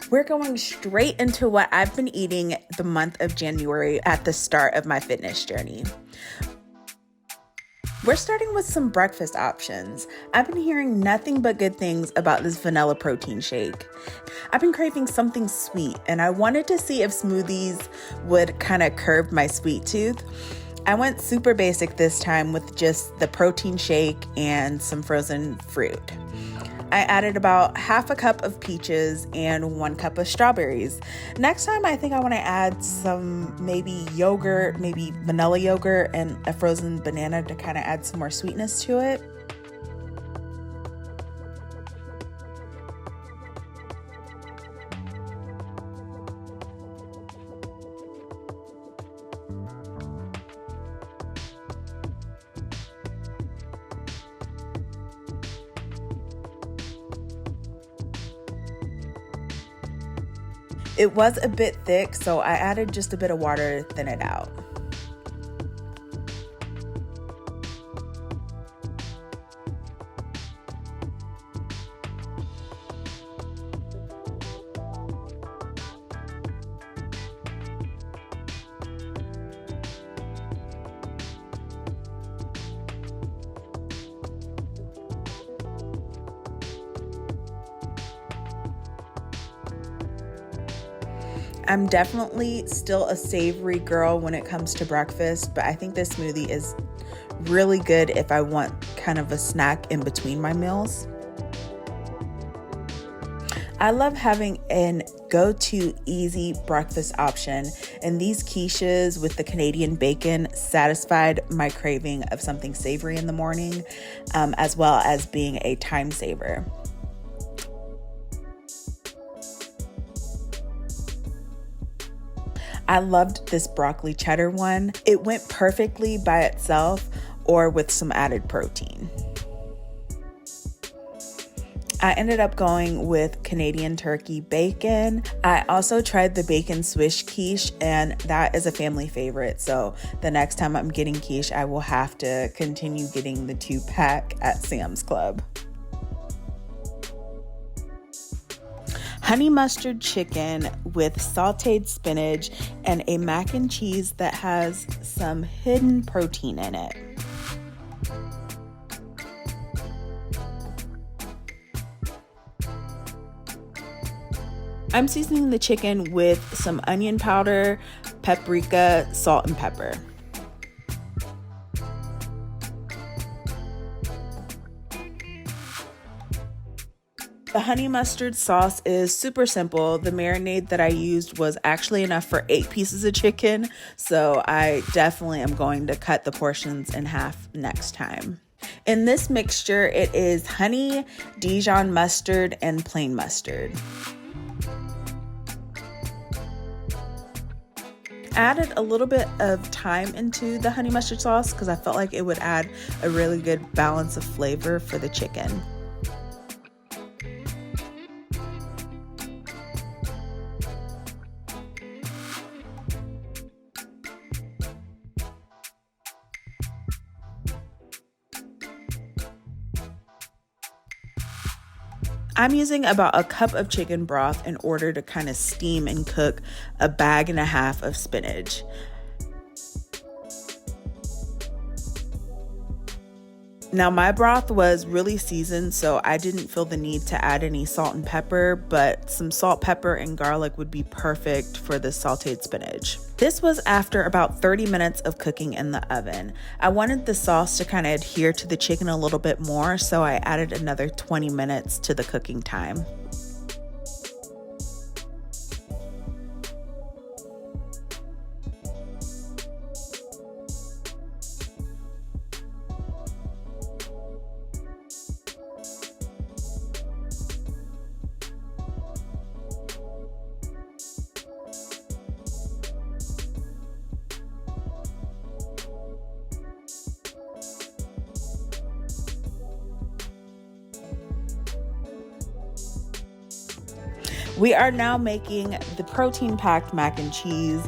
We're going straight into what I've been eating the month of January at the start of my fitness journey. We're starting with some breakfast options. I've been hearing nothing but good things about this vanilla protein shake. I've been craving something sweet, and I wanted to see if smoothies would kind of curb my sweet tooth. I went super basic this time with just the protein shake and some frozen fruit. I added about half a cup of peaches and 1 cup of strawberries. Next time, I think I want to add some maybe yogurt, maybe vanilla yogurt and a frozen banana to kind of add some more sweetness to it. It was a bit thick, so I added just a bit of water to thin it out. I'm definitely still a savory girl when it comes to breakfast, but I think this smoothie is really good if I want kind of a snack in between my meals. I love having an go-to easy breakfast option, and these quiches with the Canadian bacon satisfied my craving of something savory in the morning, as well as being a time saver. I loved this broccoli cheddar one. It went perfectly by itself or with some added protein. I ended up going with Canadian turkey bacon. I also tried the bacon swish quiche, and that is a family favorite. So the next time I'm getting quiche, I will have to continue getting the 2-pack at Sam's Club. Honey mustard chicken with sauteed spinach and a mac and cheese that has some hidden protein in it. I'm seasoning the chicken with some onion powder, paprika, salt, and pepper. The honey mustard sauce is super simple. The marinade that I used was actually enough for 8 pieces of chicken, so I definitely am going to cut the portions in half next time. In this mixture, it is honey, Dijon mustard, and plain mustard. Added a little bit of thyme into the honey mustard sauce because I felt like it would add a really good balance of flavor for the chicken. I'm using about a cup of chicken broth in order to kind of steam and cook a bag and a half of spinach. Now my broth was really seasoned, so I didn't feel the need to add any salt and pepper, but some salt, pepper, and garlic would be perfect for the sauteed spinach. This was after about 30 minutes of cooking in the oven. I wanted the sauce to kind of adhere to the chicken a little bit more, so I added another 20 minutes to the cooking time. We are now making the protein-packed mac and cheese.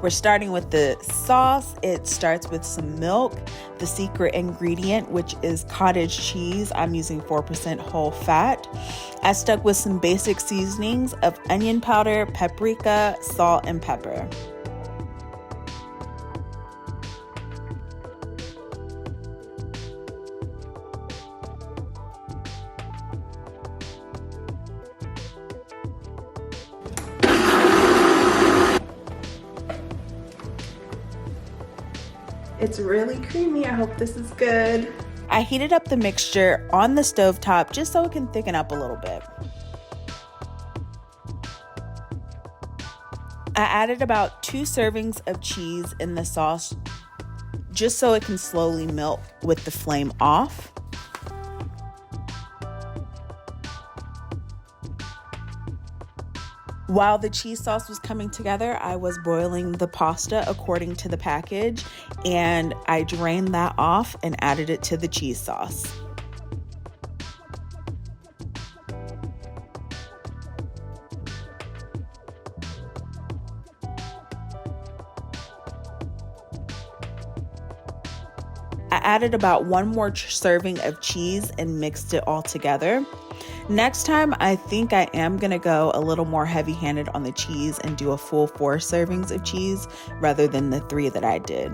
We're starting with the sauce. It starts with some milk, the secret ingredient, which is cottage cheese. I'm using 4% whole fat. I stuck with some basic seasonings of onion powder, paprika, salt, and pepper. It's really creamy. I hope this is good. I heated up the mixture on the stovetop just so it can thicken up a little bit. I added about 2 servings of cheese in the sauce just so it can slowly melt with the flame off. While the cheese sauce was coming together, I was boiling the pasta according to the package, and I drained that off and added it to the cheese sauce. I added about 1 more serving of cheese and mixed it all together. Next time, I think I am going to go a little more heavy-handed on the cheese and do a full 4 servings of cheese rather than the 3 that I did.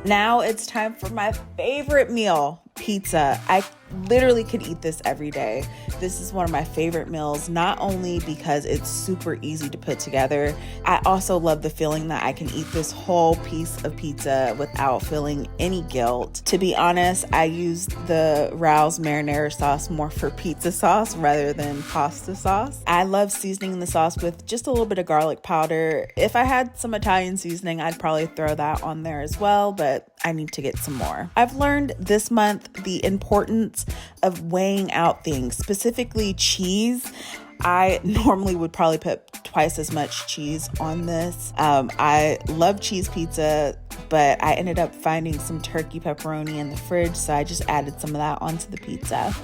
Now it's time for my favorite meal, pizza. I literally could eat this every day. This is one of my favorite meals, not only because it's super easy to put together. I also love the feeling that I can eat this whole piece of pizza without feeling any guilt. To be honest, I use the Rao's marinara sauce more for pizza sauce rather than pasta sauce. I love seasoning the sauce with just a little bit of garlic powder. If I had some Italian seasoning, I'd probably throw that on there as well, but I need to get some more. I've learned this month the importance of weighing out things, specifically cheese. I normally would probably put twice as much cheese on this. I love cheese pizza, but I ended up finding some turkey pepperoni in the fridge, so I just added some of that onto the pizza.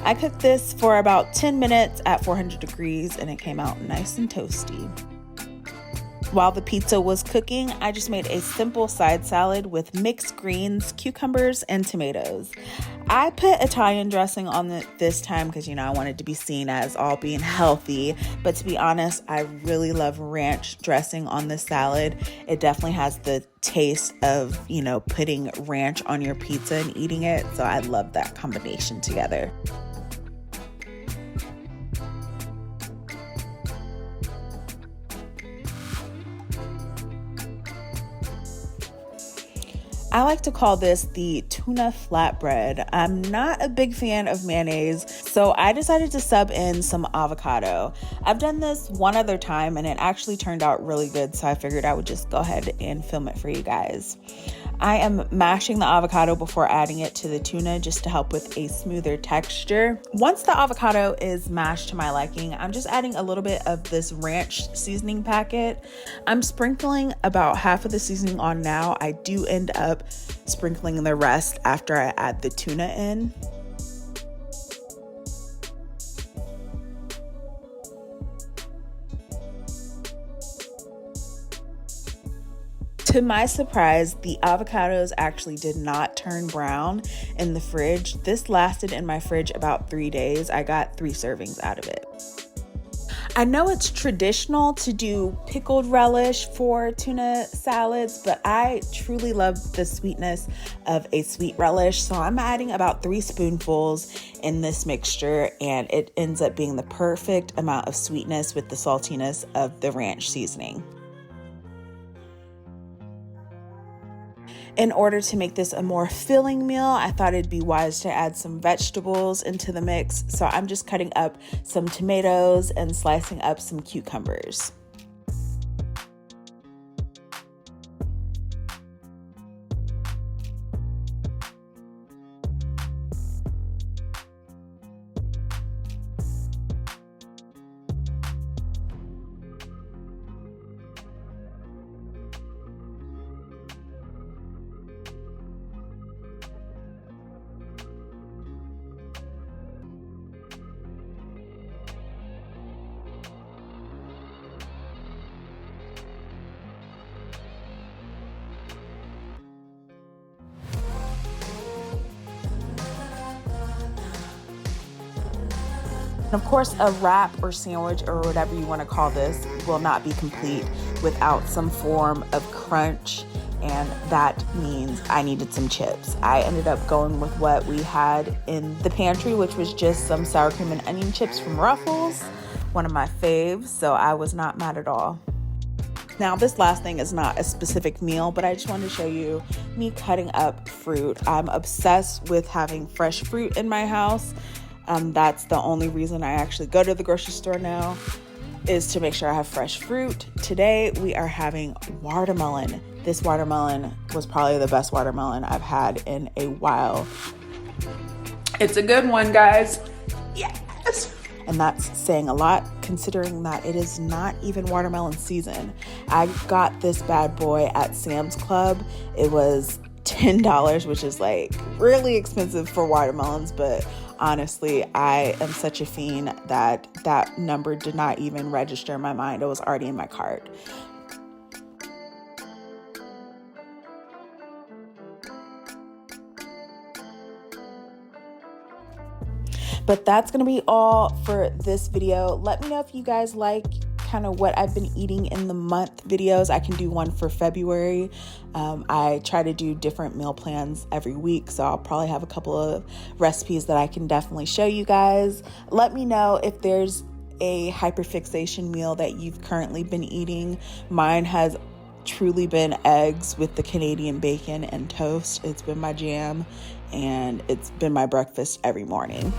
I cooked this for about 10 minutes at 400 degrees, and it came out nice and toasty. While the pizza was cooking, I just made a simple side salad with mixed greens, cucumbers, and tomatoes. I put Italian dressing on it this time because, I wanted to be seen as all being healthy. But to be honest, I really love ranch dressing on this salad. It definitely has the taste of, putting ranch on your pizza and eating it. So I love that combination together. I like to call this the tuna flatbread. I'm not a big fan of mayonnaise, so I decided to sub in some avocado. I've done this one other time and it actually turned out really good, so I figured I would just go ahead and film it for you guys. I am mashing the avocado before adding it to the tuna just to help with a smoother texture. Once the avocado is mashed to my liking, I'm just adding a little bit of this ranch seasoning packet. I'm sprinkling about half of the seasoning on now. I do end up sprinkling the rest after I add the tuna in. To my surprise, the avocados actually did not turn brown in the fridge. This lasted in my fridge about 3 days. I got 3 servings out of it. I know it's traditional to do pickled relish for tuna salads, but I truly love the sweetness of a sweet relish. So I'm adding about 3 spoonfuls in this mixture, and it ends up being the perfect amount of sweetness with the saltiness of the ranch seasoning. In order to make this a more filling meal, I thought it'd be wise to add some vegetables into the mix. So I'm just cutting up some tomatoes and slicing up some cucumbers. And of course, a wrap or sandwich or whatever you want to call this will not be complete without some form of crunch, and that means I needed some chips. I ended up going with what we had in the pantry, which was just some sour cream and onion chips from Ruffles, one of my faves, so I was not mad at all. Now, this last thing is not a specific meal, but I just wanted to show you me cutting up fruit. I'm obsessed with having fresh fruit in my house. That's the only reason I actually go to the grocery store now, is to make sure I have fresh fruit. Today, we are having watermelon. This watermelon was probably the best watermelon I've had in a while. It's a good one, guys. Yes! And that's saying a lot, considering that it is not even watermelon season. I got this bad boy at Sam's Club. It was $10, which is like really expensive for watermelons, but honestly, I am such a fiend that that number did not even register in my mind. It was already in my cart. But that's going to be all for this video. Let me know if you guys like kind of what I've been eating in the month videos. I can do one for February. I try to do different meal plans every week, so I'll probably have a couple of recipes that I can definitely show you guys. Let me know if there's a hyperfixation meal that you've currently been eating. Mine has truly been eggs with the Canadian bacon and toast. It's been my jam, and it's been my breakfast every morning.